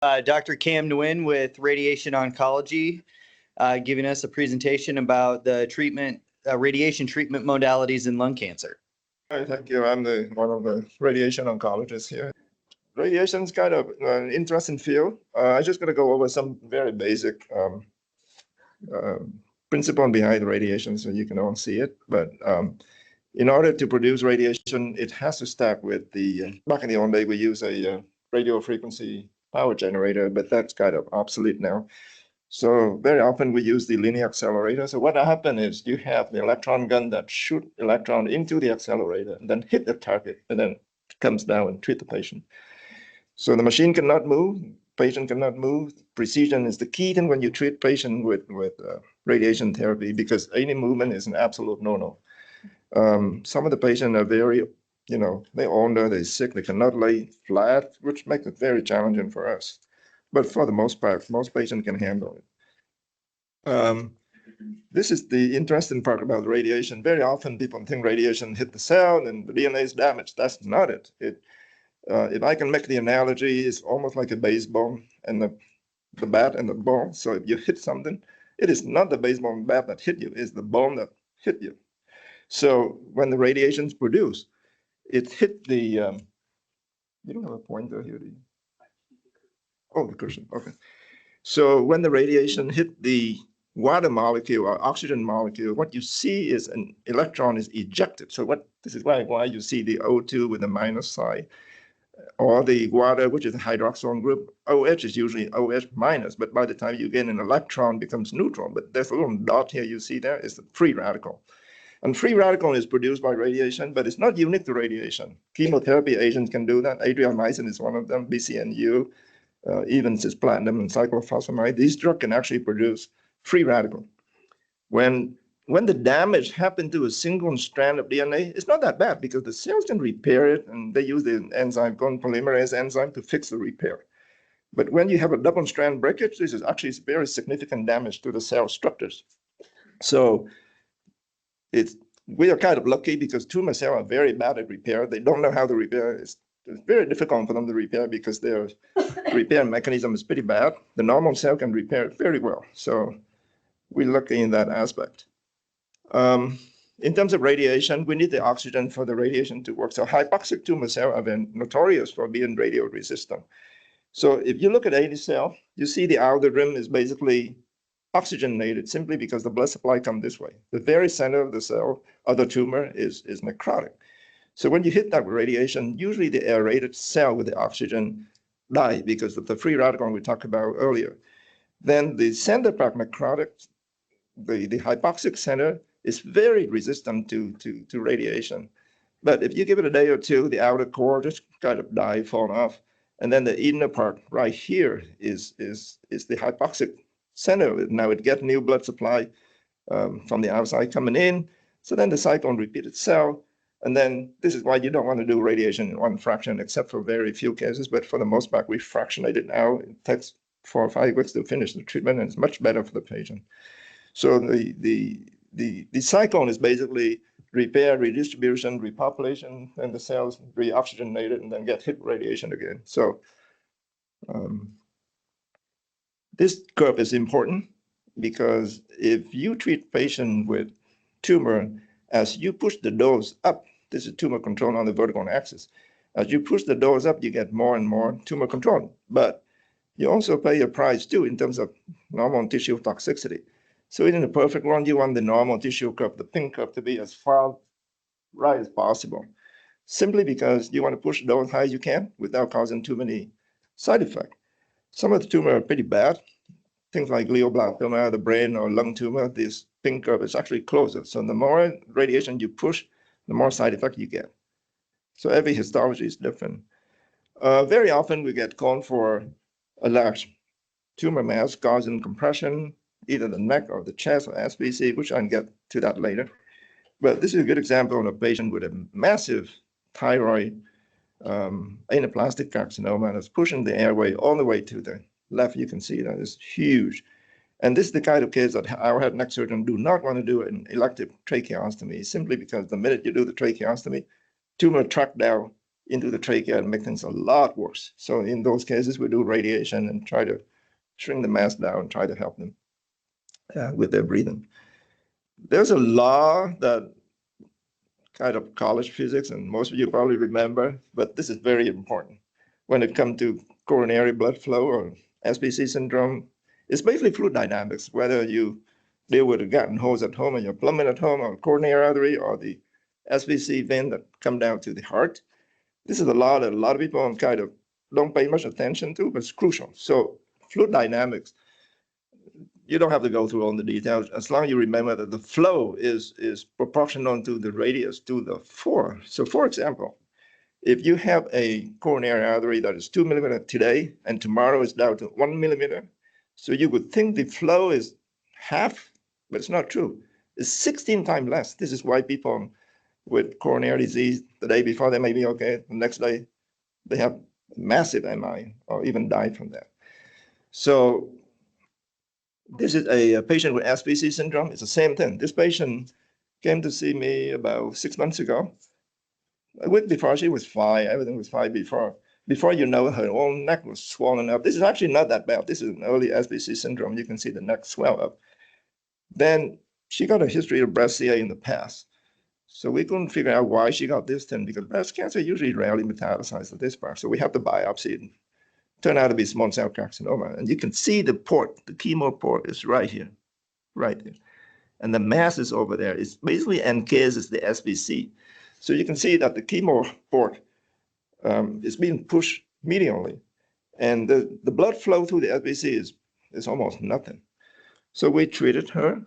Dr. Cam Nguyen with Radiation Oncology, giving us a presentation about the radiation treatment modalities in lung cancer. Thank you. I'm one of the radiation oncologists here. Radiation is kind of an interesting field. I'm just going to go over some very basic principle behind radiation so you can all see it. But in order to produce radiation, it has to start with back in the old day, we use a radio frequency power generator, but that's kind of obsolete now. So very often we use the linear accelerator. So what happens is you have the electron gun that shoot electron into the accelerator and then hit the target and then comes down and treat the patient. So the machine cannot move, patient cannot move. Precision is the key thing when you treat patient with radiation therapy, because any movement is an absolute no-no. Some of the patients are very, they're older, they're sick, they cannot lay flat, which makes it very challenging for us. But for the most part, most patients can handle it. This is the interesting part about radiation. Very often people think radiation hit the cell and the DNA is damaged. That's not it. If I can make the analogy, it's almost like a baseball and the bat and the ball. So if you hit something, it is not the baseball and bat that hit you, it's the ball that hit you. So when the radiation is produced, it hit the, you don't have a pointer here, do you? Oh, the cursor, okay. So when the radiation hit the water molecule or oxygen molecule, what you see is an electron is ejected. So this is why you see the O2 with a minus sign, or the water, which is a hydroxyl group. OH is usually OH minus, but by the time you get an electron, it becomes neutral. But there's a little dot here you see there is the free radical. And free radical is produced by radiation, but it's not unique to radiation. Chemotherapy agents can do that. Adriamycin is one of them, BCNU, even cisplatin and cyclophosphamide. These drugs can actually produce free radical. When the damage happened to a single strand of DNA, it's not that bad because the cells can repair it, and they use the enzyme, polymerase enzyme, to fix the repair. But when you have a double strand breakage, this is actually very significant damage to the cell structures. So we are kind of lucky because tumor cells are very bad at repair. They don't know how to repair. It's very difficult for them to repair because their repair mechanism is pretty bad. The normal cell can repair it very well. So we're lucky in that aspect. In terms of radiation, we need the oxygen for the radiation to work. So hypoxic tumor cells have been notorious for being radio resistant. So if you look at any cell, you see the outer rim is basically oxygenated simply because the blood supply comes this way. The very center of the cell of the tumor is necrotic. So when you hit that with radiation, usually the aerated cell with the oxygen die because of the free radical we talked about earlier. Then the center part necrotic, the hypoxic center, is very resistant to radiation. But if you give it a day or two, the outer core just kind of die, fall off. And then the inner part right here is the hypoxic center. Now it gets new blood supply from the outside coming in. So then the cycle repeats itself. And then this is why you don't want to do radiation in one fraction, except for very few cases. But for the most part, we fractionate it now. It takes 4 or 5 weeks to finish the treatment, and it's much better for the patient. So the cycle is basically repair, redistribution, repopulation, and the cells reoxygenated and then get hit with radiation again. So this curve is important because if you treat patient with tumor, as you push the dose up, this is tumor control on the vertical axis. As you push the dose up, you get more and more tumor control. But you also pay a price too in terms of normal tissue toxicity. So in the perfect world, you want the normal tissue curve, the pink curve, to be as far right as possible, simply because you want to push the dose high as you can without causing too many side effects. Some of the tumor are pretty bad. Things like glioblastoma, the brain or lung tumor, this pink curve is actually closer. So the more radiation you push, the more side effect you get. So every histology is different. Very often we get called for a large tumor mass causing compression, either the neck or the chest or SBC, which I can get to that later. But this is a good example of a patient with a massive thyroid anaplastic carcinoma that's pushing the airway all the way to the left. You can see that it's huge. And this is the kind of case that our head and neck surgeon do not want to do an elective tracheostomy, simply because the minute you do the tracheostomy, tumor track down into the trachea and make things a lot worse. So in those cases, we do radiation and try to shrink the mass down, try to help them with their breathing. There's a law that kind of college physics, and most of you probably remember, but this is very important when it comes to coronary blood flow or SBC syndrome. It's basically fluid dynamics, whether you deal with a garden hose at home and your plumbing at home, or coronary artery, or the SBC vein that come down to the heart. This is a law that a lot of people kind of don't pay much attention to, but it's crucial. So fluid dynamics, you don't have to go through all the details, as long as you remember that the flow is proportional to the radius to the pore. So for example, if you have a coronary artery that is 2 millimeters today, and tomorrow is down to 1 millimeter, so you would think the flow is half, but it's not true. It's 16 times less. This is why people with coronary disease, the day before they may be okay, the next day they have massive MI or even die from that. So this is a patient with SBC syndrome. It's the same thing. This patient came to see me about 6 months ago. A week before, she was fine. Everything was fine before. Before you know it, her whole neck was swollen up. This is actually not that bad. This is an early SBC syndrome. You can see the neck swell up. Then she got a history of breast CA in the past. So we couldn't figure out why she got this thing, because breast cancer usually rarely metastasizes at this part. So we have to biopsy it. Turned out to be small cell carcinoma. And you can see the port, the chemo port is right here, right there. And the mass is over there. It's basically encases the SBC. So you can see that the chemo port is being pushed medially. And the blood flow through the SBC is almost nothing. So we treated her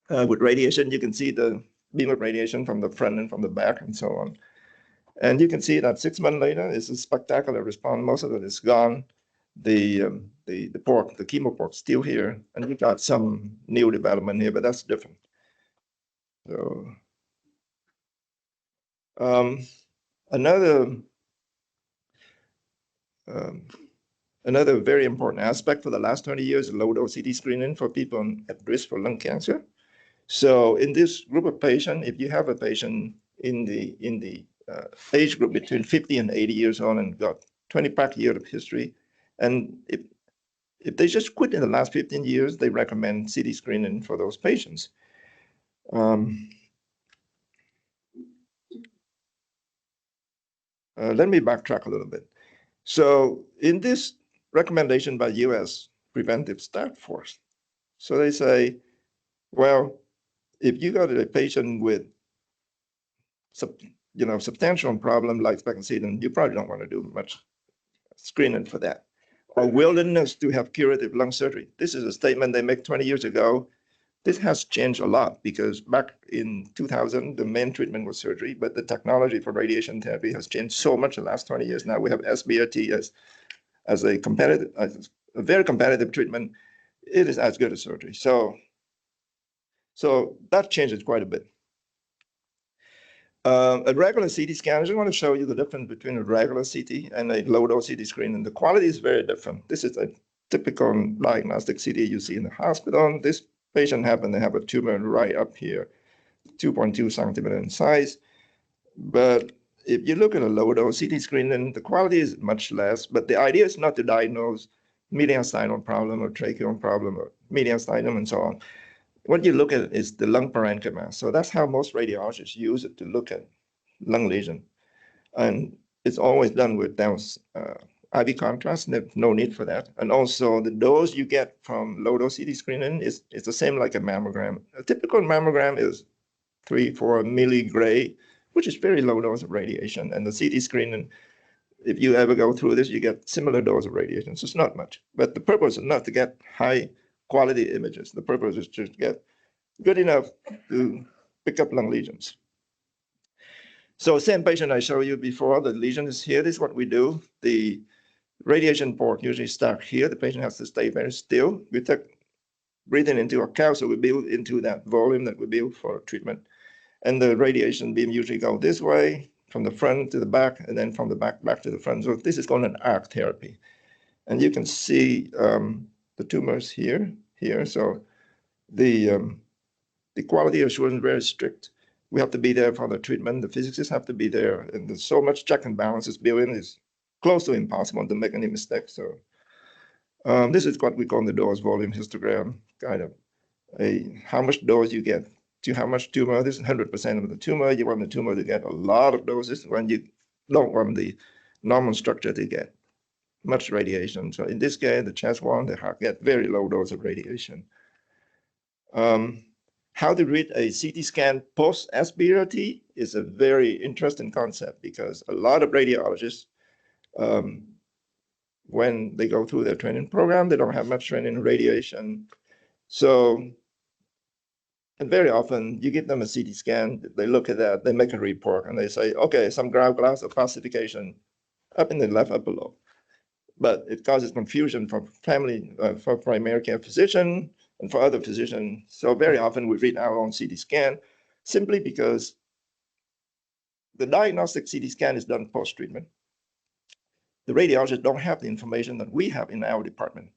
with radiation. You can see the beam of radiation from the front and from the back and so on. And you can see that 6 months later, it's a spectacular response. Most of it is gone. The port, the chemo port, still here, and we got some new development here, but that's different. So another very important aspect for the last 20 years is low-dose CT screening for people at risk for lung cancer. So in this group of patients, if you have a patient in the age group between 50 and 80 years old and got 20+ years of history, and if they just quit in the last 15 years, they recommend CT screening for those patients. Let me backtrack a little bit. So in this recommendation by US Preventive Task Force, so they say, well, if you got a patient with substantial problem, life expectancy, then you probably don't want to do much screening for that. Or willingness to have curative lung surgery. This is a statement they made 20 years ago. This has changed a lot, because back in 2000, the main treatment was surgery, but the technology for radiation therapy has changed so much in the last 20 years. Now we have SBRT as a very competitive treatment. It is as good as surgery. So that changes quite a bit. A regular CT scan, I just want to show you the difference between a regular CT and a low-dose CT screen, and the quality is very different. This is a typical diagnostic CT you see in the hospital. This patient happened to have a tumor right up here, 2.2 centimeter in size. But if you look at a low-dose CT screen, then the quality is much less. But the idea is not to diagnose mediastinal problem or tracheal problem or mediastinum and so on. What you look at is the lung parenchyma. So that's how most radiologists use it to look at lung lesion. And it's always done with IV contrast, no need for that. And also the dose you get from low-dose CT screening is the same like a mammogram. A typical mammogram is 3-4 milligray, which is very low dose of radiation. And the CT screening, if you ever go through this, you get similar dose of radiation. So it's not much. But the purpose is not to get high quality images. The purpose is just to get good enough to pick up lung lesions. So same patient I showed you before, the lesion is here. This is what we do. The radiation port usually stuck here. The patient has to stay very still. We take breathing into account, so we build into that volume that we build for treatment. And the radiation beam usually go this way, from the front to the back, and then from the back to the front. So this is called an arc therapy. And you can see the tumors here. So the quality assurance is very strict. We have to be there for the treatment. The physicists have to be there. And there's so much check and balances built in, it's close to impossible to make any mistakes. So this is what we call the dose volume histogram, kind of how much dose you get to how much tumor. This is 100% of the tumor. You want the tumor to get a lot of doses when you don't want the normal structure to get much radiation. So in this case, the chest one, they get very low dose of radiation. How to read a CT scan post-SBRT is a very interesting concept because a lot of radiologists, when they go through their training program, they don't have much training in radiation. So, and very often you give them a CT scan, they look at that, they make a report, and they say, okay, some ground glass opacification up in the left upper lobe. But it causes confusion for for primary care physician and for other physicians. So very often we read our own CT scan simply because the diagnostic CT scan is done post-treatment. The radiologists don't have the information that we have in our department.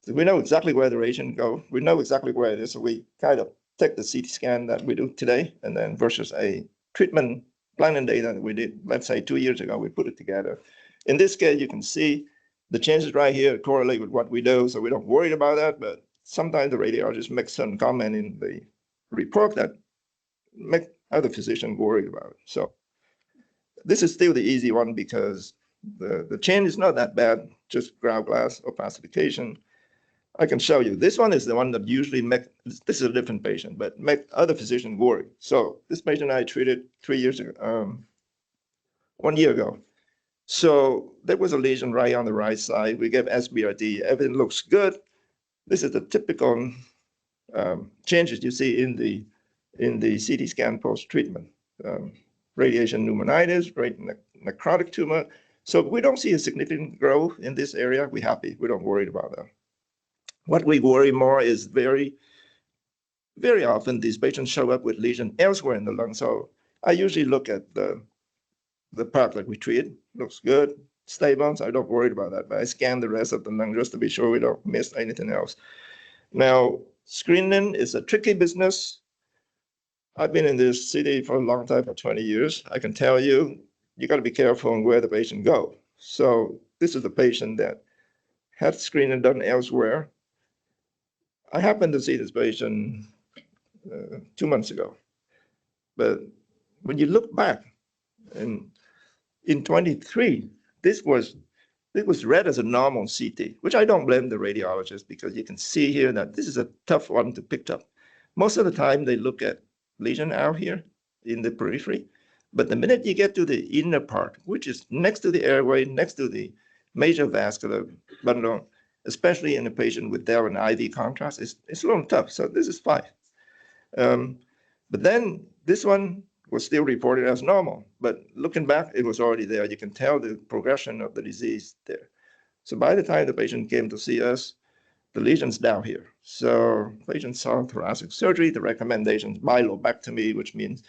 So we know exactly where the radiation go. We know exactly where it is. So we kind of take the CT scan that we do today and then versus a treatment planning data that we did, let's say 2 years ago, we put it together. In this case, you can see the changes right here correlate with what we do, so we don't worry about that. But sometimes the radiologist makes some comment in the report that make other physicians worried about it. So this is still the easy one because the change is not that bad, just ground glass opacification. I can show you. This one is the one that usually this is a different patient, but make other physicians worry. So this patient I treated 3 years ago, 1 year ago. So there was a lesion right on the right side. We gave SBRT. Everything looks good. This is the typical changes you see in the CT scan post-treatment. Radiation pneumonitis, necrotic tumor. So we don't see a significant growth in this area. We're happy. We don't worry about that. What we worry more is very often these patients show up with lesion elsewhere in the lung. So I usually look at the part that we treat, looks good, stable, so I don't worry about that. But I scan the rest of the lung just to be sure we don't miss anything else. Now, screening is a tricky business. I've been in this city for a long time, for 20 years. I can tell you, you got to be careful on where the patient go. So this is the patient that had screening done elsewhere. I happened to see this patient 2 months ago. But when you look back, and in 23, this was read as a normal CT, which I don't blame the radiologist because you can see here that this is a tough one to pick up. Most of the time they look at lesion out here in the periphery, but the minute you get to the inner part, which is next to the airway, next to the major vascular bundle, especially in a patient with Dell and IV contrast, it's a little tough. So this is fine. But then this one was still reported as normal. But looking back, it was already there. You can tell the progression of the disease there. So by the time the patient came to see us, the lesion's down here. So patient saw thoracic surgery. The recommendations bilobectomy, which means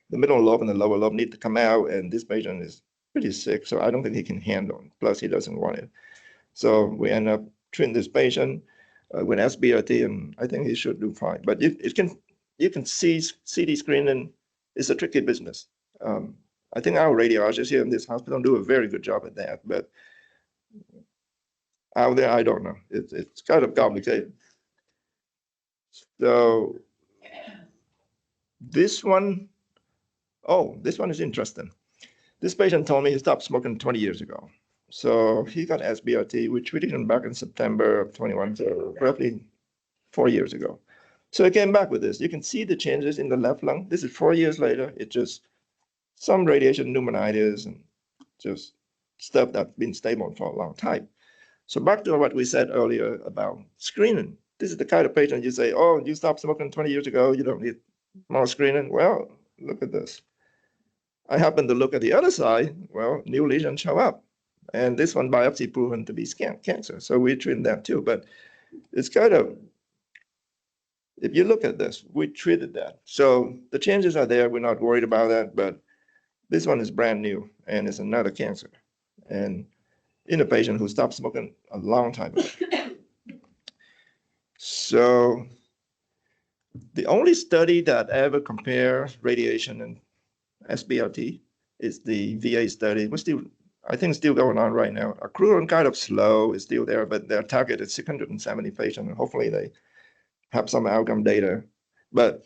the middle lobe and the lower lobe need to come out. And this patient is pretty sick, so I don't think he can handle it. Plus, he doesn't want it. So we end up treating this patient with SBRT, and I think he should do fine. But you can see CT screening is a tricky business. I think our radiologists here in this hospital do a very good job at that, but out there, I don't know. It's kind of complicated. So this one is interesting. This patient told me he stopped smoking 20 years ago. So he got SBRT. We treated him back in September of 21, so roughly 4 years ago. So I came back with this. You can see the changes in the left lung. This is 4 years later. It's just some radiation pneumonitis and just stuff that's been stable for a long time. So back to what we said earlier about screening. This is the kind of patient you say, oh, you stopped smoking 20 years ago. You don't need more screening. Well, look at this. I happen to look at the other side. Well, new lesions show up. And this one biopsy proven to be cancer. So we treat that too. But it's kind of, if you look at this, we treated that. So the changes are there. We're not worried about that. But this one is brand new and it's another cancer. And in a patient who stopped smoking a long time ago. So The only study that ever compares radiation and SBRT is the VA study. We're still, I think, still going on right now. Accrual kind of slow, is still there, but their target is 670 patients, and hopefully they have some outcome data. But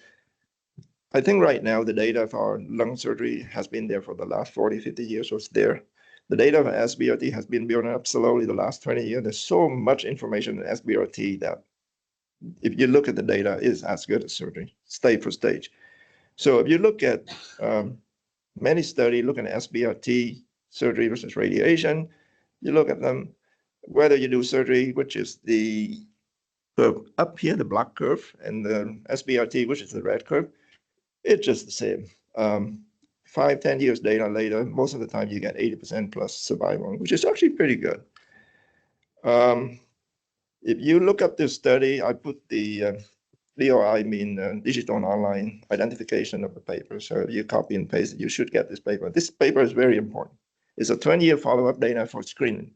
I think right now the data for lung surgery has been there for the last 40, 50 years, so it's there. The data for SBRT has been building up slowly the last 20 years. There's so much information in SBRT that if you look at the data, is as good as surgery, stage for stage. So if you look at many studies looking at SBRT surgery versus radiation, you look at them, whether you do surgery, which is the curve up here, the black curve, and the SBRT, which is the red curve, it's just the same. 5, 10 years data later, most of the time you get 80% plus survival, which is actually pretty good. If you look up this study, I put the DOI mean digital and online identification of the paper. So if you copy and paste it, you should get this paper. This paper is very important. It's a 20-year follow-up data for screening.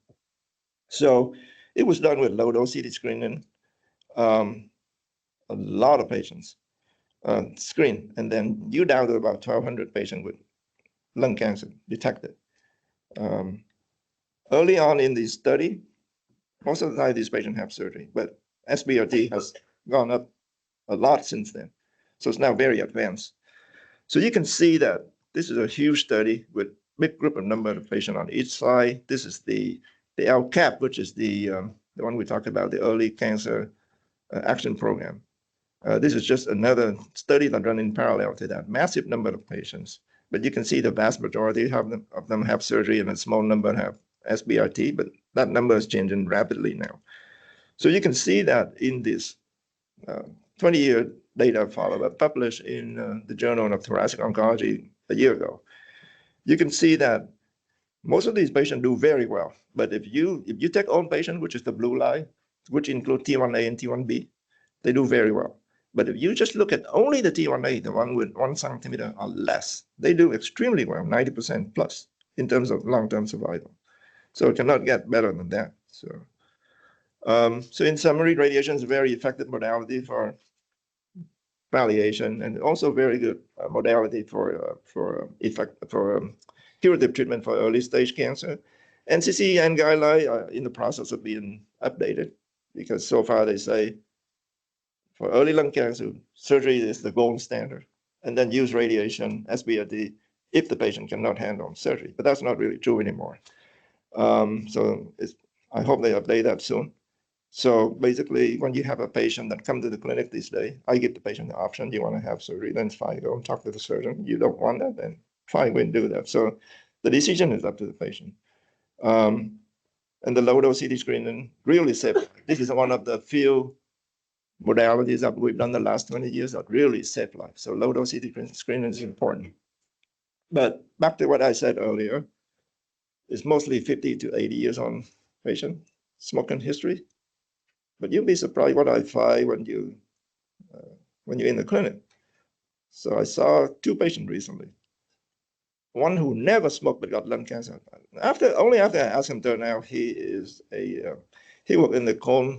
So it was done with low-dose CT screening, a lot of patients screened, and then you down to about 1,200 patients with lung cancer detected. Early on in the study, most of the time these patients have surgery, but SBRT has gone up a lot since then. So it's now very advanced. So you can see that this is a huge study with big group of number of patients on each side. This is the LCAP, which is the one we talked about, the early cancer action program. This is just another study that run in parallel to that massive number of patients. But you can see the vast majority of them have surgery and a small number have SBRT, but that number is changing rapidly now. So you can see that in this 20-year data follow-up published in the Journal of Thoracic Oncology a year ago, you can see that most of these patients do very well. But if you take all patients, which is the blue line, which include T1A and T1B, they do very well. But if you just look at only the T1A, the one with 1 centimeter or less, they do extremely well, 90% plus in terms of long-term survival. So it cannot get better than that. So in summary, radiation is a very effective modality for palliation and also very good modality for curative treatment for early stage cancer. NCCN guidelines are in the process of being updated because so far they say for early lung cancer, surgery is the gold standard, and then use radiation, SBRT, if the patient cannot handle surgery. But that's not really true anymore. So I hope they update that soon. So basically, when you have a patient that comes to the clinic these days, I give the patient the option. You want to have surgery, then it's fine. Go and talk to the surgeon. You don't want that, then fine, we can do that. So the decision is up to the patient. And the low-dose CT screening really safe. This is one of the few modalities that we've done the last 20 years that really save life. So low-dose CT screening is important. But back to what I said earlier, it's mostly 50 to 80 years on patient smoking history. But you'll be surprised what I find when you're in the clinic. So I saw 2 patients recently. One who never smoked but got lung cancer. Only after I asked him to now, he worked in the coal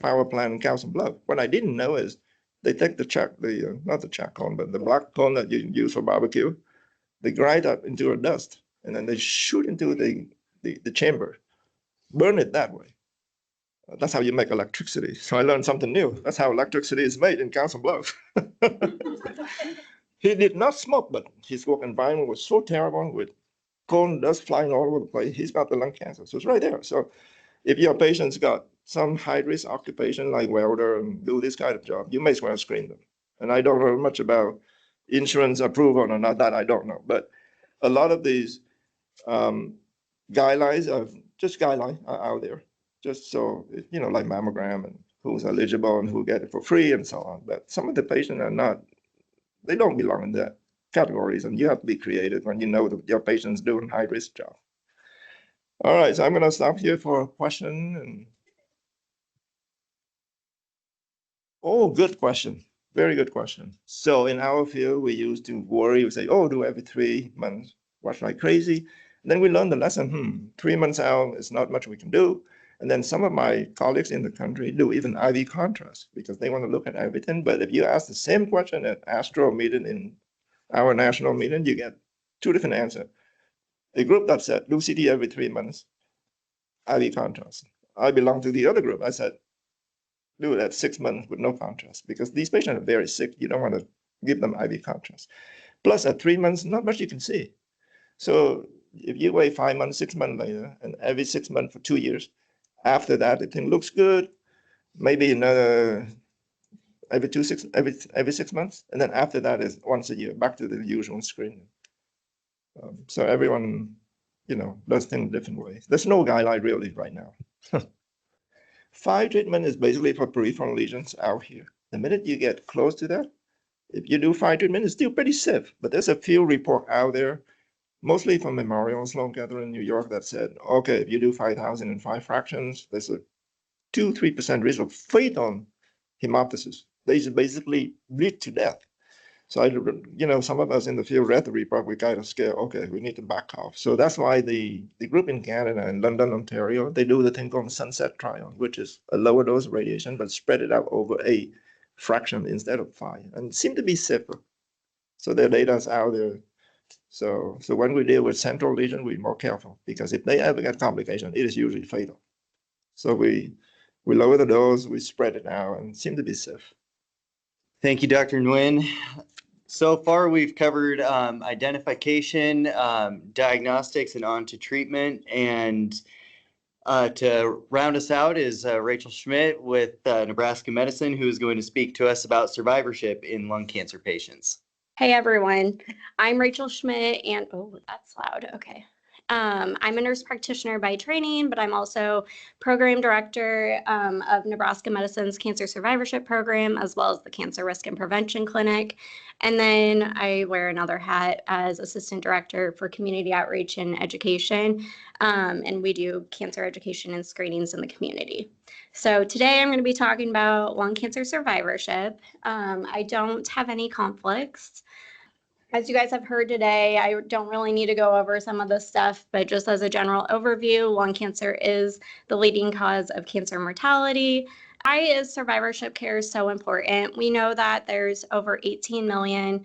power plant in Council Bluff. What I didn't know is they take not the charcoal, but the black coal that you use for barbecue, they grind up into a dust, and then they shoot into the chamber, burn it that way. That's how you make electricity. So I learned something new. That's how electricity is made in Council Bluffs. He did not smoke, but his work environment was so terrible with coal and dust flying all over the place. He's got the lung cancer. So it's right there. So if your patient's got some high-risk occupation like welder and do this kind of job, you may as well screen them. And I don't know much about insurance approval or not, that I don't know. But a lot of these guidelines are out there. Just so, like mammogram and who's eligible and who get it for free and so on. But some of the patients are not, they don't belong in that categories, and you have to be creative when you know that your patient's doing high-risk job. All right, so I'm going to stop here for a question. Oh, good question. Very good question. So in our field, we used to worry, we say, oh, do every 3 months, watch like crazy. And then we learned the lesson, 3 months out, it's not much we can do. And then some of my colleagues in the country do even IV contrast because they want to look at everything. But if you ask the same question at Astro meeting in our national meeting, you get two different answers. A group that said do CT every 3 months, IV contrast. I belong to the other group. I said, do it at 6 months with no contrast because these patients are very sick. You don't want to give them IV contrast. Plus, at 3 months, not much you can see. So if you wait 5 months, 6 months later, and every 6 months for 2 years, after that, the thing looks good. Maybe another every 6 months, and then after that is once a year, back to the usual screening. So everyone, does things different ways. There's no guideline really right now. 5 treatment is basically for peripheral lesions out here. The minute you get close to that, if you do 5 treatment, it's still pretty safe. But there's a few report out there, mostly from Memorial Sloan Kettering in New York, that said, okay, if you do 5,000 in 5 fractions, there's a 2-3% risk of fatal hemoptysis. They basically bleed to death. So, some of us in the field read the report, we kind of scared, okay, we need to back off. So that's why the group in Canada and London, Ontario, they do the thing called Sunset Trial, which is a lower dose of radiation, but spread it out over a fraction instead of 5, and it seemed to be safer. So their data is out there. So when we deal with central lesion, we're more careful because if they ever get complication, it is usually fatal. So we lower the dose, we spread it out, and seem to be safe. Thank you, Dr. Nguyen. So far, we've covered identification, diagnostics, and on to treatment. And to round us out is Rachel Schmidt with Nebraska Medicine, who is going to speak to us about survivorship in lung cancer patients. Hey, everyone. I'm Rachel Schmidt, and oh, that's loud. Okay. I'm a nurse practitioner by training, but I'm also program director of Nebraska Medicine's Cancer Survivorship Program, as well as the Cancer Risk and Prevention Clinic. And then I wear another hat as assistant director for community outreach and education. And we do cancer education and screenings in the community. So today I'm going to be talking about lung cancer survivorship. I don't have any conflicts. As you guys have heard today, I don't really need to go over some of this stuff, but just as a general overview, lung cancer is the leading cause of cancer mortality. Why is survivorship care so important? We know that there's over 18 million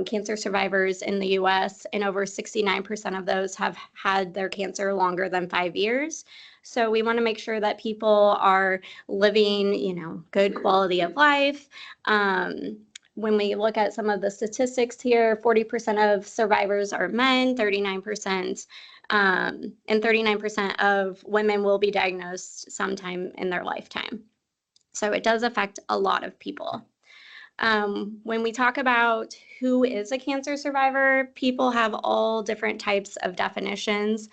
cancer survivors in the US, and over 69% of those have had their cancer longer than 5 years. So we want to make sure that people are living, good quality of life. When we look at some of the statistics here, 40% of survivors are men, 39%, and 39% of women will be diagnosed sometime in their lifetime. So it does affect a lot of people. When we talk about who is a cancer survivor, people have all different types of definitions.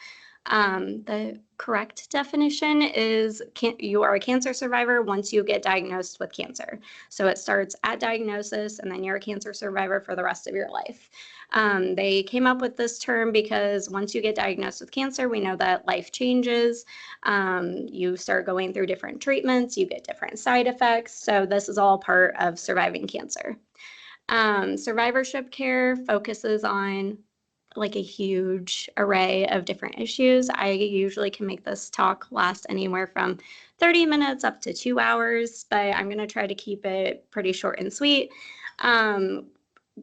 The correct definition is you are a cancer survivor once you get diagnosed with cancer. So it starts at diagnosis, and then you're a cancer survivor for the rest of your life. They came up with this term because once you get diagnosed with cancer, we know that life changes. You start going through different treatments, you get different side effects. So this is all part of surviving cancer. Survivorship care focuses on like a huge array of different issues. I usually can make this talk last anywhere from 30 minutes up to 2 hours, but I'm going to try to keep it pretty short and sweet.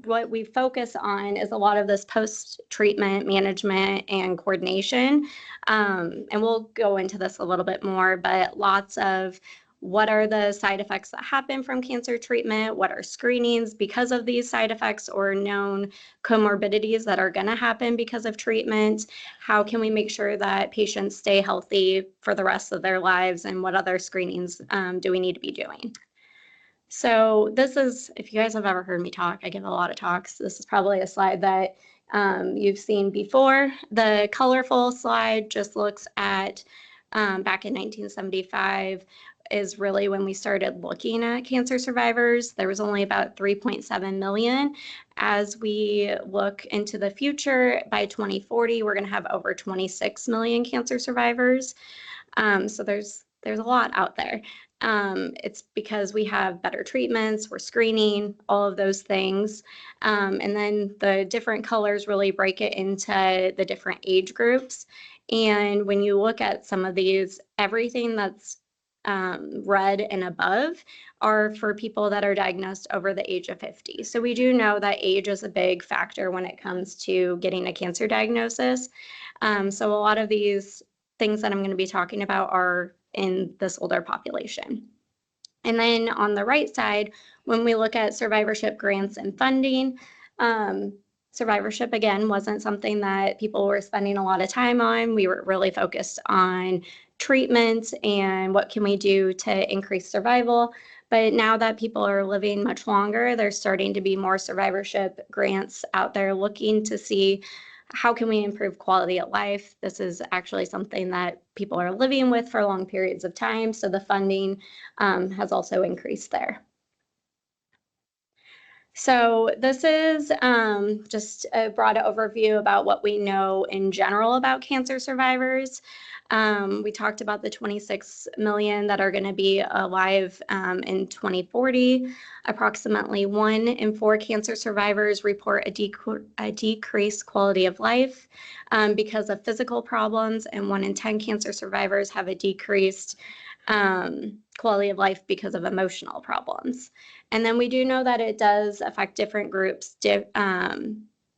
What we focus on is a lot of this post-treatment management and coordination. And we'll go into this a little bit more, but lots of what are the side effects that happen from cancer treatment? What are screenings because of these side effects or known comorbidities that are going to happen because of treatment? How can we make sure that patients stay healthy for the rest of their lives? And what other screenings do we need to be doing? So this is, if you guys have ever heard me talk, I give a lot of talks. This is probably a slide that you've seen before. The colorful slide just looks at back in 1975 is really when we started looking at cancer survivors. There was only about 3.7 million. As we look into the future, by 2040, we're going to have over 26 million cancer survivors. So there's a lot out there. It's because we have better treatments, we're screening, all of those things. And then the different colors really break it into the different age groups. And when you look at some of these, everything that's red and above are for people that are diagnosed over the age of 50. So we do know that age is a big factor when it comes to getting a cancer diagnosis. So a lot of these things that I'm going to be talking about are in this older population. And then on the right side, when we look at survivorship grants and funding, survivorship, again, wasn't something that people were spending a lot of time on. We were really focused on treatment and what can we do to increase survival. But now that people are living much longer, there's starting to be more survivorship grants out there looking to see how can we improve quality of life. This is actually something that people are living with for long periods of time, so the funding has also increased there. So this is just a broad overview about what we know in general about cancer survivors. We talked about the 26 million that are going to be alive in 2040. Approximately 1 in 4 cancer survivors report a decreased quality of life because of physical problems, and 1 in 10 cancer survivors have a decreased quality of life because of emotional problems. And then we do know that it does affect different groups,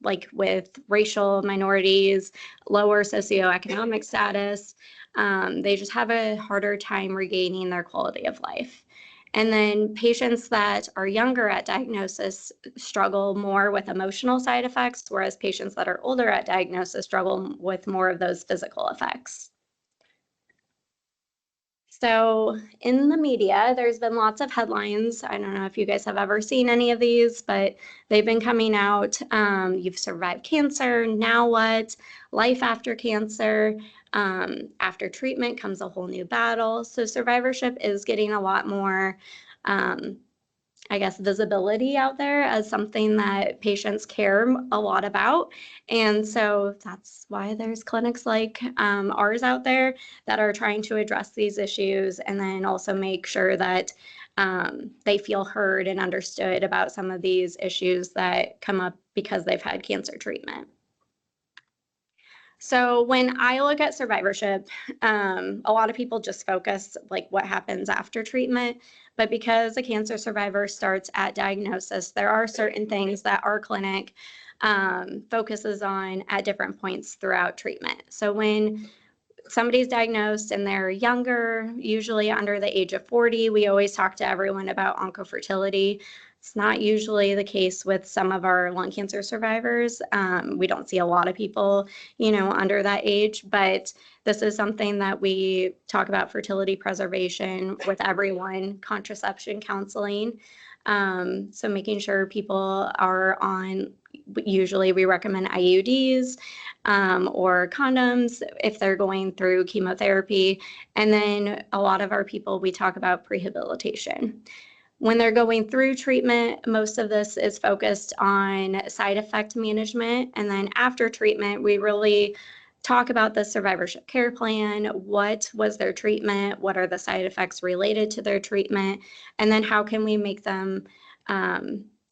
like with racial minorities, lower socioeconomic status. They just have a harder time regaining their quality of life. And then patients that are younger at diagnosis struggle more with emotional side effects, whereas patients that are older at diagnosis struggle with more of those physical effects. So in the media, there's been lots of headlines. I don't know if you guys have ever seen any of these, but they've been coming out. You've survived cancer, now what? Life after cancer. After treatment comes a whole new battle. So survivorship is getting a lot more I guess, visibility out there as something that patients care a lot about. And so that's why there's clinics like ours out there that are trying to address these issues and then also make sure that they feel heard and understood about some of these issues that come up because they've had cancer treatment. So when I look at survivorship, a lot of people just focus like what happens after treatment, but because a cancer survivor starts at diagnosis, there are certain things that our clinic focuses on at different points throughout treatment. So when somebody's diagnosed and they're younger, usually under the age of 40, we always talk to everyone about oncofertility. It's not usually the case with some of our lung cancer survivors. We don't see a lot of people, under that age, but this is something that we talk about: fertility preservation with everyone, contraception counseling. So making sure people are on, usually we recommend IUDs or condoms if they're going through chemotherapy. And then a lot of our people, we talk about prehabilitation. When they're going through treatment, most of this is focused on side effect management. And then after treatment, we really talk about the survivorship care plan. What was their treatment? What are the side effects related to their treatment? And then how can we make them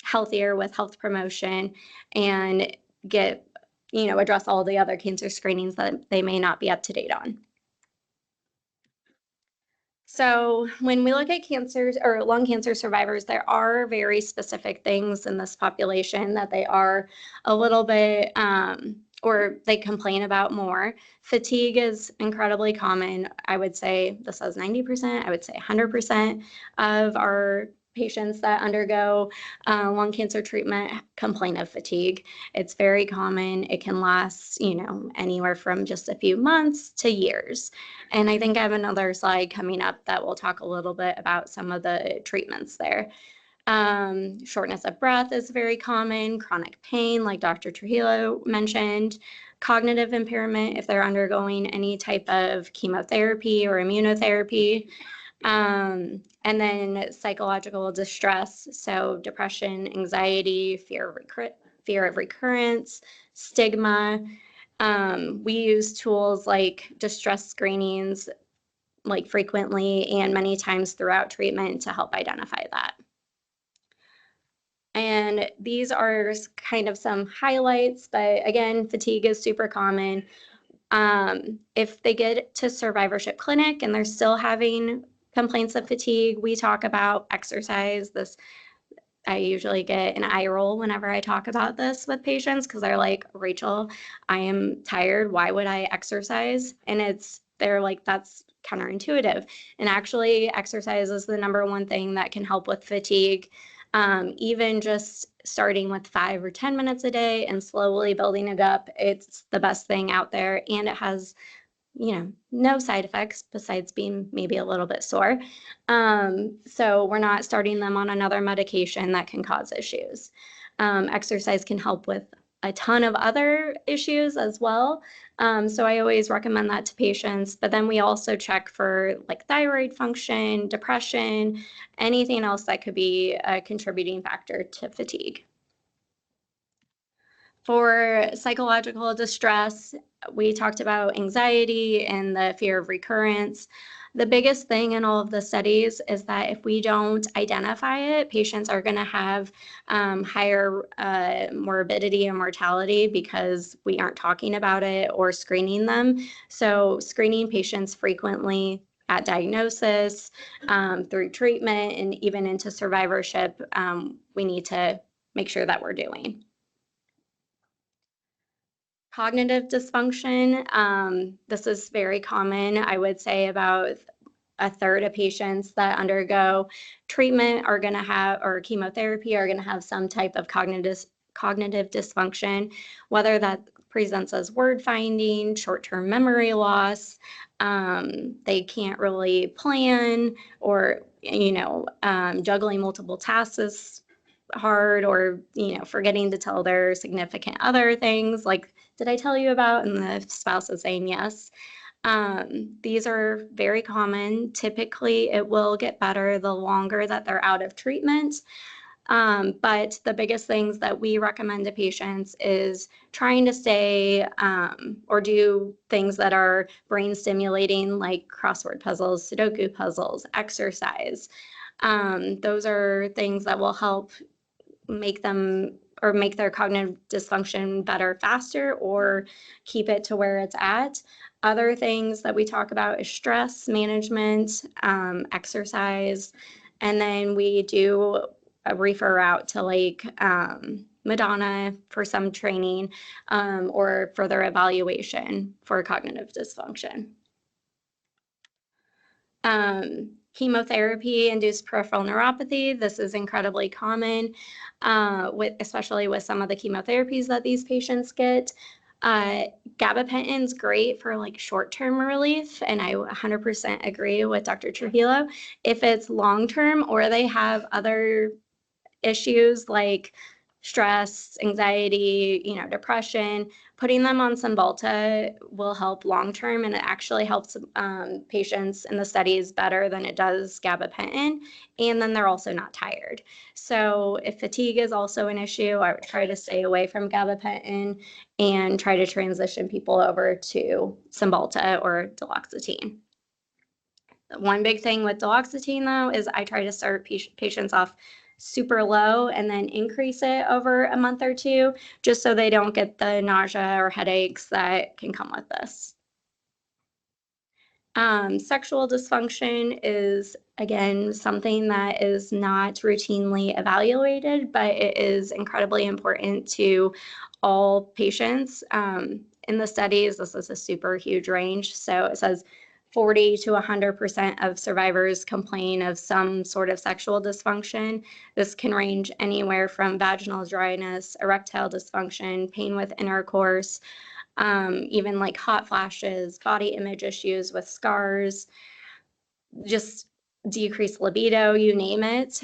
healthier with health promotion and get, address all the other cancer screenings that they may not be up to date on. So when we look at cancers or lung cancer survivors, there are very specific things in this population that they are a little bit, or they complain about more. Fatigue is incredibly common. I would say this says 90%, I would say 100% of our patients that undergo lung cancer treatment complain of fatigue. It's very common. It can last, anywhere from just a few months to years. And I think I have another slide coming up that will talk a little bit about some of the treatments there. Shortness of breath is very common. Chronic pain, like Dr. Trujillo mentioned. Cognitive impairment if they're undergoing any type of chemotherapy or immunotherapy. And then psychological distress, so depression, anxiety, fear of recurrence, stigma. We use tools like distress screenings, like frequently and many times throughout treatment to help identify that. And these are kind of some highlights, but again, fatigue is super common. If they get to survivorship clinic and they're still having complaints of fatigue, we talk about exercise. I usually get an eye roll whenever I talk about this with patients because they're like, Rachel, I am tired. Why would I exercise? And they're like, that's counterintuitive. And actually, exercise is the number one thing that can help with fatigue. Even just starting with 5 or 10 minutes a day and slowly building it up, it's the best thing out there. And it has no side effects besides being maybe a little bit sore. So we're not starting them on another medication that can cause issues. Exercise can help with a ton of other issues as well. So I always recommend that to patients, but then we also check for like thyroid function, depression, anything else that could be a contributing factor to fatigue. For psychological distress, we talked about anxiety and the fear of recurrence. The biggest thing in all of the studies is that if we don't identify it, patients are going to have higher morbidity and mortality because we aren't talking about it or screening them. So screening patients frequently at diagnosis, through treatment, and even into survivorship, we need to make sure that we're doing. Cognitive dysfunction, this is very common. I would say about a third of patients that undergo treatment are going to have, or chemotherapy, are going to have some type of cognitive dysfunction, whether that presents as word finding, short-term memory loss, they can't really plan, or juggling multiple tasks is hard, or forgetting to tell their significant other things like, did I tell you about? And the spouse is saying yes. These are very common. Typically, it will get better the longer that they're out of treatment. But the biggest things that we recommend to patients is trying to stay or do things that are brain stimulating, like crossword puzzles, Sudoku puzzles, exercise. Those are things that will help make their cognitive dysfunction better faster, or keep it to where it's at. Other things that we talk about is stress management, exercise, and then we do a refer out to like Madonna for some training or further evaluation for cognitive dysfunction. Chemotherapy-induced peripheral neuropathy. This is incredibly common, especially with some of the chemotherapies that these patients get. Gabapentin is great for like short-term relief, and I 100% agree with Dr. Trujillo. If it's long-term or they have other issues like stress, anxiety, depression, putting them on Cymbalta will help long-term, and it actually helps patients in the studies better than it does gabapentin, and then they're also not tired. So if fatigue is also an issue, I would try to stay away from gabapentin and try to transition people over to Cymbalta or duloxetine. One big thing with duloxetine, though, is I try to start patients off super low and then increase it over a month or two, just so they don't get the nausea or headaches that can come with this. Sexual dysfunction is, again, something that is not routinely evaluated, but it is incredibly important to all patients. In the studies, this is a super huge range. So it says 40 to 100% of survivors complain of some sort of sexual dysfunction. This can range anywhere from vaginal dryness, erectile dysfunction, pain with intercourse, even like hot flashes, body image issues with scars, just decreased libido, you name it.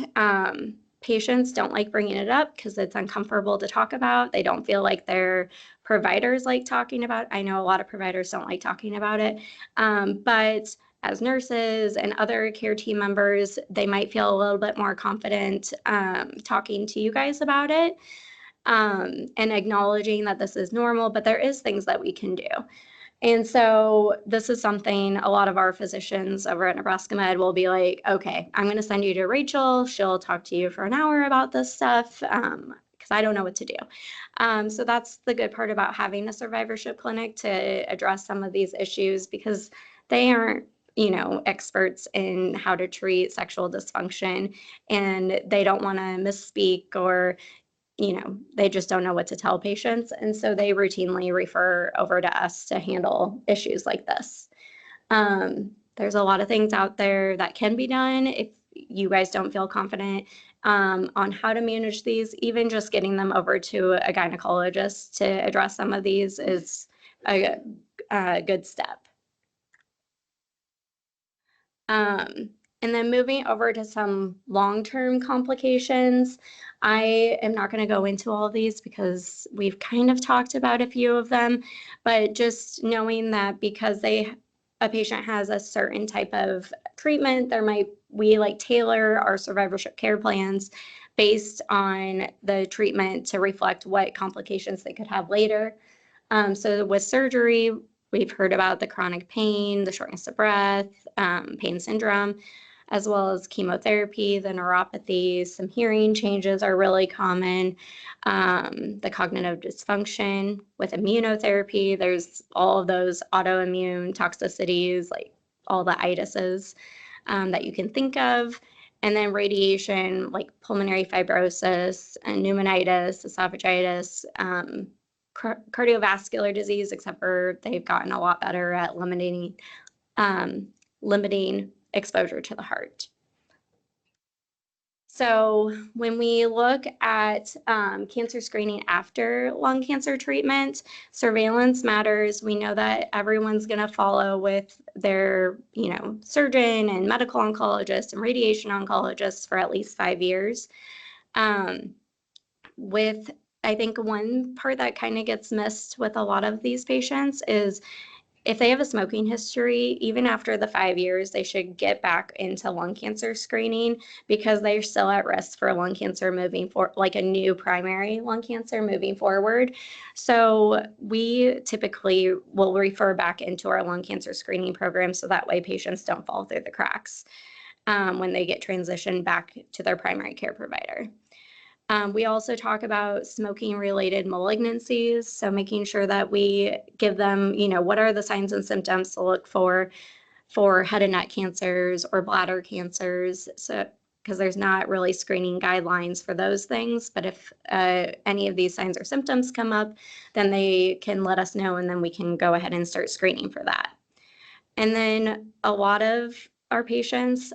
Patients don't like bringing it up because it's uncomfortable to talk about. They don't feel like their providers like talking about it. I know a lot of providers don't like talking about it, but as nurses and other care team members, they might feel a little bit more confident talking to you guys about it and acknowledging that this is normal, but there is things that we can do. And so this is something a lot of our physicians over at Nebraska Med will be like, okay, I'm going to send you to Rachel. She'll talk to you for an hour about this stuff because I don't know what to do. So that's the good part about having a survivorship clinic, to address some of these issues, because they aren't, experts in how to treat sexual dysfunction, and they don't want to misspeak, or they just don't know what to tell patients. And so they routinely refer over to us to handle issues like this. There's a lot of things out there that can be done if you guys don't feel confident on how to manage these. Even just getting them over to a gynecologist to address some of these is a good step. And then moving over to some long-term complications, I am not going to go into all of these because we've kind of talked about a few of them, but just knowing that because a patient has a certain type of treatment, we tailor our survivorship care plans based on the treatment to reflect what complications they could have later. So with surgery, we've heard about the chronic pain, the shortness of breath, pain syndrome, as well as chemotherapy, the neuropathy. Some hearing changes are really common. The cognitive dysfunction with immunotherapy. There's all of those autoimmune toxicities, like all the itises that you can think of. And then radiation, like pulmonary fibrosis and pneumonitis, esophagitis, cardiovascular disease, except for they've gotten a lot better at limiting exposure to the heart. So when we look at cancer screening after lung cancer treatment, surveillance matters. We know that everyone's going to follow with their, surgeon and medical oncologist and radiation oncologist for at least 5 years. I think one part that kind of gets missed with a lot of these patients is if they have a smoking history, even after the 5 years, they should get back into lung cancer screening, because they're still at risk for lung cancer moving forward, like a new primary lung cancer moving forward. So we typically will refer back into our lung cancer screening program, so that way patients don't fall through the cracks when they get transitioned back to their primary care provider. We also talk about smoking-related malignancies, so making sure that we give them, what are the signs and symptoms to look for head and neck cancers or bladder cancers. So, because there's not really screening guidelines for those things, but if any of these signs or symptoms come up, then they can let us know, and then we can go ahead and start screening for that. And then a lot of our patients,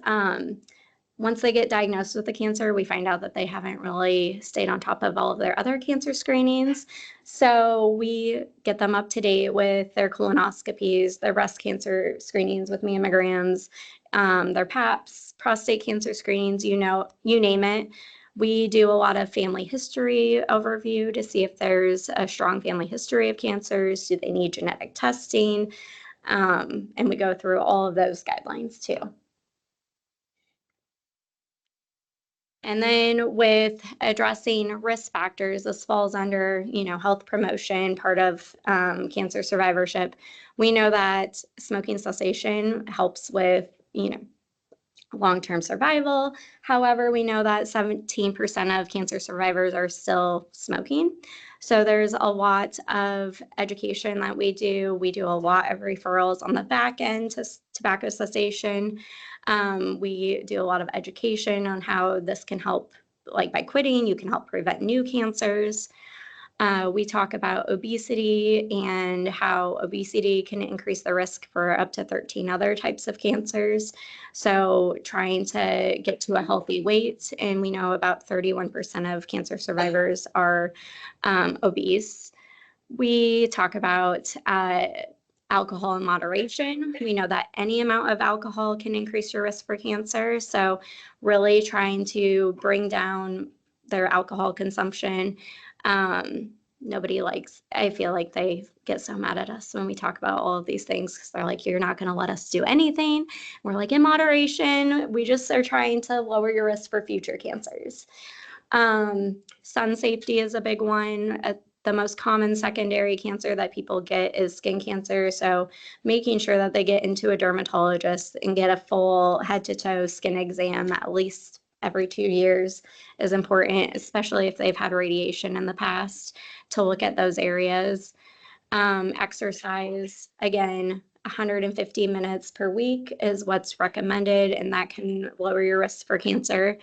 once they get diagnosed with the cancer, we find out that they haven't really stayed on top of all of their other cancer screenings. So we get them up to date with their colonoscopies, their breast cancer screenings with mammograms, their PAPs, prostate cancer screenings, you name it. We do a lot of family history overview to see if there's a strong family history of cancers. Do they need genetic testing? And we go through all of those guidelines too. And then with addressing risk factors, this falls under, health promotion, part of cancer survivorship. We know that smoking cessation helps with, long-term survival. However, we know that 17% of cancer survivors are still smoking. So there's a lot of education that we do. We do a lot of referrals on the back end to tobacco cessation. We do a lot of education on how this can help, like by quitting, you can help prevent new cancers. We talk about obesity and how obesity can increase the risk for up to 13 other types of cancers. So trying to get to a healthy weight, and we know about 31% of cancer survivors are obese. We talk about alcohol in moderation. We know that any amount of alcohol can increase your risk for cancer. So really trying to bring down their alcohol consumption. I feel like they get so mad at us when we talk about all of these things, because they're like, you're not going to let us do anything. We're like, in moderation, we just are trying to lower your risk for future cancers. Sun safety is a big one. The most common secondary cancer that people get is skin cancer. So making sure that they get into a dermatologist and get a full head to toe skin exam at least every 2 years is important, especially if they've had radiation in the past, to look at those areas. Exercise, again, 150 minutes per week is what's recommended, and that can lower your risk for cancer,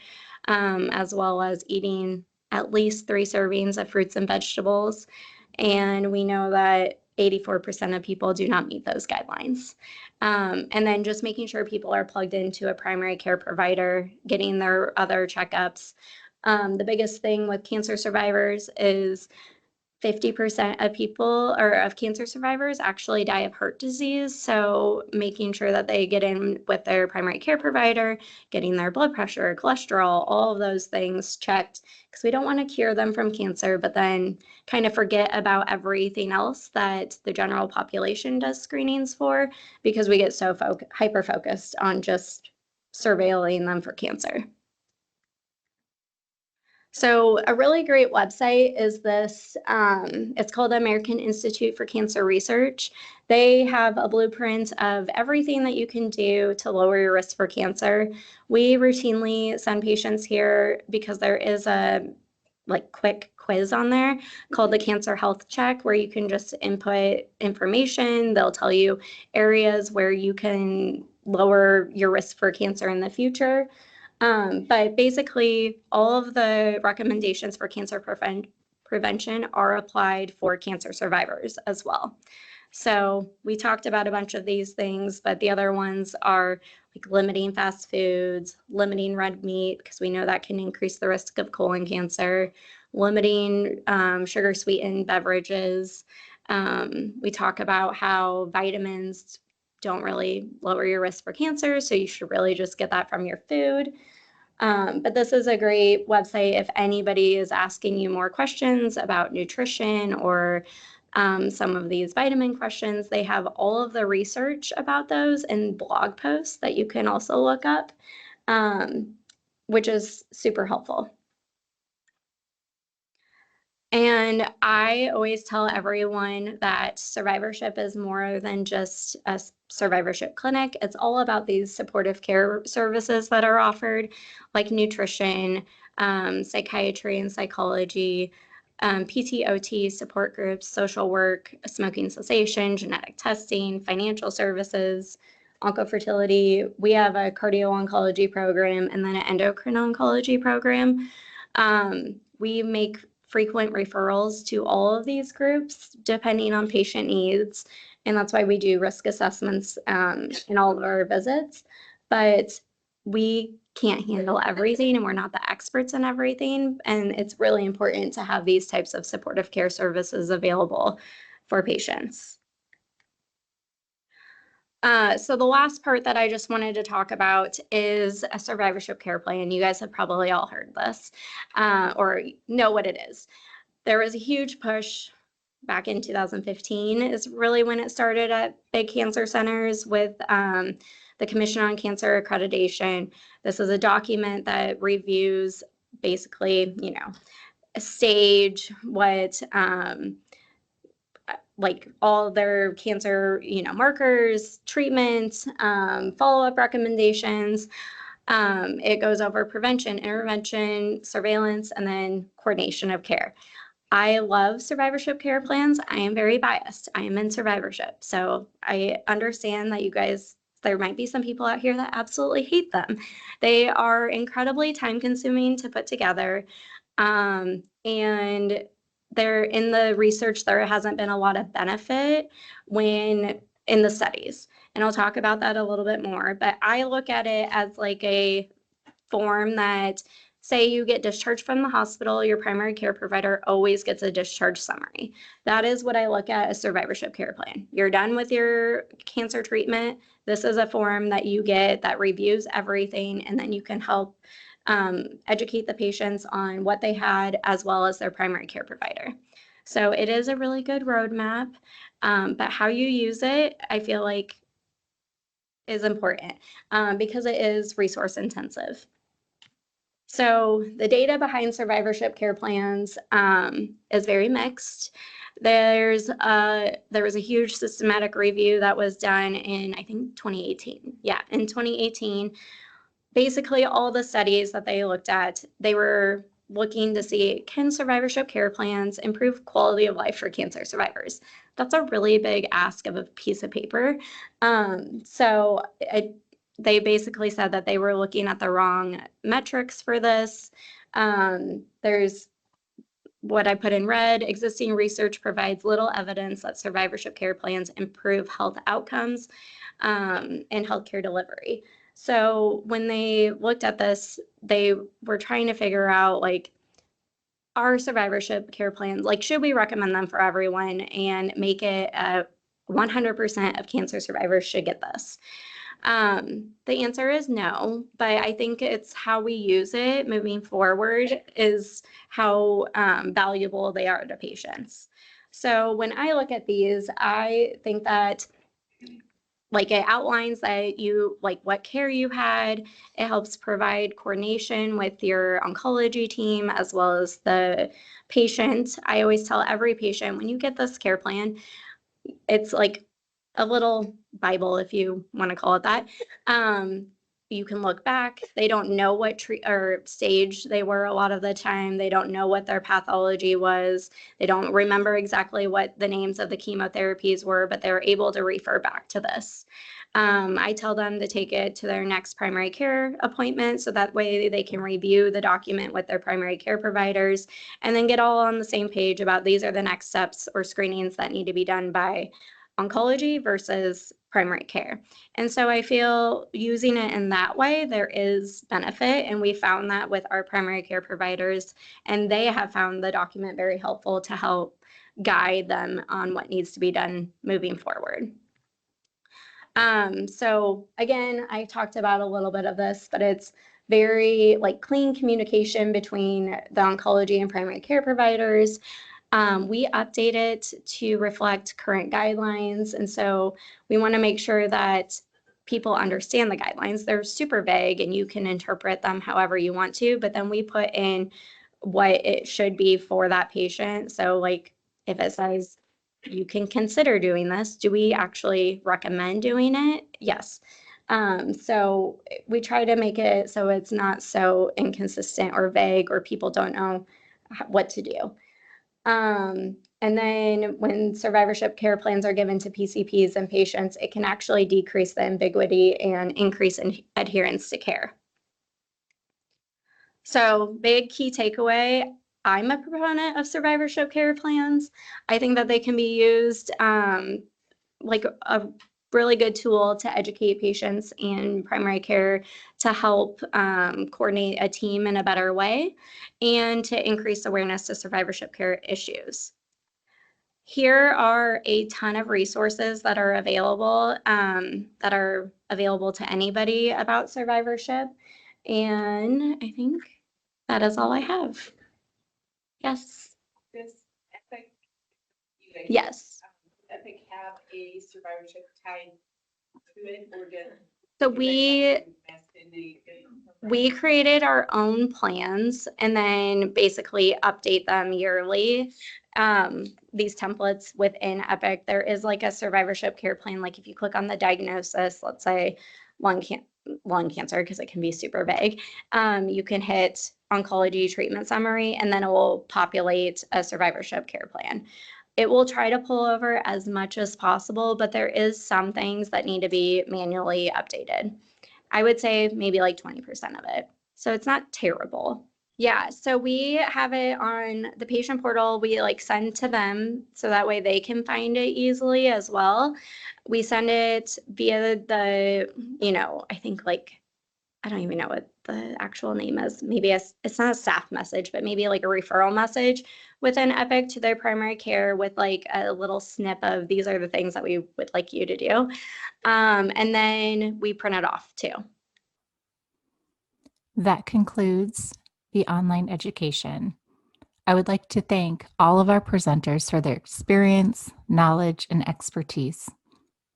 as well as eating at least 3 servings of fruits and vegetables. And we know that 84% of people do not meet those guidelines. And then just making sure people are plugged into a primary care provider, getting their other checkups. The biggest thing with cancer survivors is 50% of people or of cancer survivors actually die of heart disease. So making sure that they get in with their primary care provider, getting their blood pressure, cholesterol, all of those things checked, because we don't want to cure them from cancer, but then kind of forget about everything else that the general population does screenings for, because we get so hyper-focused on just surveilling them for cancer. So a really great website is this, it's called the American Institute for Cancer Research. They have a blueprint of everything that you can do to lower your risk for cancer. We routinely send patients here because there is a quick quiz on there called the Cancer Health Check, where you can just input information. They'll tell you areas where you can lower your risk for cancer in the future. But basically, all of the recommendations for cancer prevention are applied for cancer survivors as well. So we talked about a bunch of these things, but the other ones are like limiting fast foods, limiting red meat, because we know that can increase the risk of colon cancer, limiting sugar-sweetened beverages. We talk about how vitamins don't really lower your risk for cancer, so you should really just get that from your food. But this is a great website if anybody is asking you more questions about nutrition or some of these vitamin questions. They have all of the research about those in blog posts that you can also look up, which is super helpful. And I always tell everyone that survivorship is more than just a survivorship clinic. It's all about these supportive care services that are offered, like nutrition, psychiatry and psychology, PTOT support groups, social work, smoking cessation, genetic testing, financial services, oncofertility. We have a cardio-oncology program and then an endocrine oncology program. We make frequent referrals to all of these groups depending on patient needs, and that's why we do risk assessments in all of our visits. But we can't handle everything, and we're not the experts in everything, and it's really important to have these types of supportive care services available for patients. So the last part that I just wanted to talk about is a survivorship care plan. You guys have probably all heard this or know what it is. There was a huge push back in 2015 is really when it started at big cancer centers with the Commission on Cancer Accreditation. This is a document that reviews basically, you know, a stage, what like all their cancer, you know, markers, treatments, follow-up recommendations. It goes over prevention, intervention, surveillance, and then coordination of care. I love survivorship care plans. I am very biased. I am in survivorship. So I understand that you guys, there might be some people out here that absolutely hate them. They are incredibly time consuming to put together. And there in the research, there hasn't been a lot of benefit when in the studies. And I'll talk about that a little bit more, but I look at it as like a form that, say you get discharged from the hospital, your primary care provider always gets a discharge summary. That is what I look at a survivorship care plan. You're done with your cancer treatment. This is a form that you get that reviews everything, and then you can help educate the patients on what they had as well as their primary care provider. So it is a really good roadmap, but how you use it, I feel like is important because it is resource intensive. So the data behind survivorship care plans is very mixed. There was a huge systematic review that was done in, I think, 2018. Yeah, in 2018, basically all the studies that they looked at, they were looking to see, can survivorship care plans improve quality of life for cancer survivors? That's a really big ask of a piece of paper. They basically said that they were looking at the wrong metrics for this. There's what I put in red: existing research provides little evidence that survivorship care plans improve health outcomes and healthcare delivery. So when they looked at this, they were trying to figure out, like, our survivorship care plans, like, should we recommend them for everyone and make it 100% of cancer survivors should get this? The answer is no, but I think it's how we use it moving forward is how valuable they are to patients. So when I look at these, I think that, like, it outlines that you, like, what care you had. It helps provide coordination with your oncology team as well as the patient. I always tell every patient, when you get this care plan, it's like a little Bible, if you want to call it that. You can look back. They don't know what stage they were a lot of the time. They don't know what their pathology was. They don't remember exactly what the names of the chemotherapies were, but they're able to refer back to this. I tell them to take it to their next primary care appointment, so that way they can review the document with their primary care providers and then get all on the same page about these are the next steps or screenings that need to be done by oncology versus primary care. And so I feel using it in that way, there is benefit. And we found that with our primary care providers, and they have found the document very helpful to help guide them on what needs to be done moving forward. So again, I talked about a little bit of this, but it's very, like, clean communication between the oncology and primary care providers. We update it to reflect current guidelines. And so we want to make sure that people understand the guidelines. They're super vague and you can interpret them however you want to, but then we put in what it should be for that patient. So, like, if it says you can consider doing this, do we actually recommend doing it? Yes. So we try to make it so it's not so inconsistent or vague or people don't know what to do. And then when survivorship care plans are given to PCPs and patients, it can actually decrease the ambiguity and increase adherence to care. So, big key takeaway: I'm a proponent of survivorship care plans. I think that they can be used like a really good tool to educate patients in primary care, to help coordinate a team in a better way, and to increase awareness to survivorship care issues. Here are a ton of resources that are available to anybody about survivorship. And I think that is all I have. Yes. Does Epic, Yes. Epic have a survivorship tied to it, or So we created our own plans and then basically update them yearly. These templates within Epic, there is like a survivorship care plan. Like, if you click on the diagnosis, let's say lung cancer, because it can be super vague, you can hit oncology treatment summary, and then it will populate a survivorship care plan. It will try to pull over as much as possible, but there is some things that need to be manually updated. I would say maybe like 20% of it. So it's not terrible. Yeah, so we have it on the patient portal. We like send to them so that way they can find it easily as well. We send it via the, I think, like, I don't even know what the actual name is. Maybe it's not a staff message, but maybe like a referral message within Epic to their primary care with like a little snip of these are the things that we would like you to do. And then we print it off too. That concludes the online education. I would like to thank all of our presenters for their experience, knowledge, and expertise.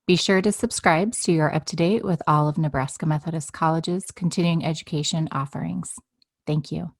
Be sure to subscribe so you're up to date with all of Nebraska Methodist College's continuing education offerings. Thank you.